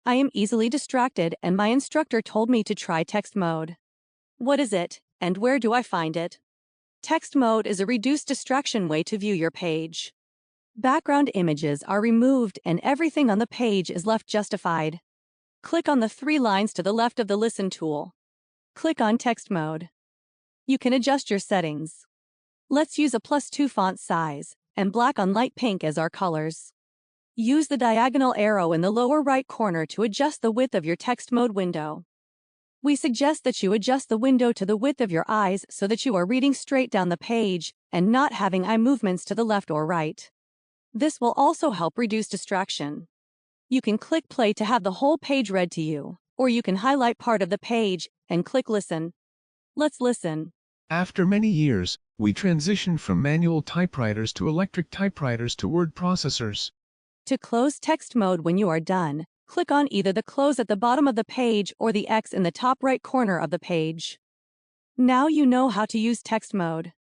I am easily distracted and my instructor told me to try text mode. What is it, and where do I find it? Text mode is a reduced distraction way to view your page. Background images are removed and everything on the page is left justified. Click on the 3 lines to the left of the Listen tool. Click on Text Mode. You can adjust your settings. Let's use a +2 font size and black on light pink as our colors. Use the diagonal arrow in the lower right corner to adjust the width of your text mode window. We suggest that you adjust the window to the width of your eyes so that you are reading straight down the page and not having eye movements to the left or right. This will also help reduce distraction. You can click play to have the whole page read to you, or you can highlight part of the page and click listen. Let's listen. After many years, we transitioned from manual typewriters to electric typewriters to word processors. To close text mode when you are done, click on either the close at the bottom of the page or the X in the top right corner of the page. Now you know how to use text mode.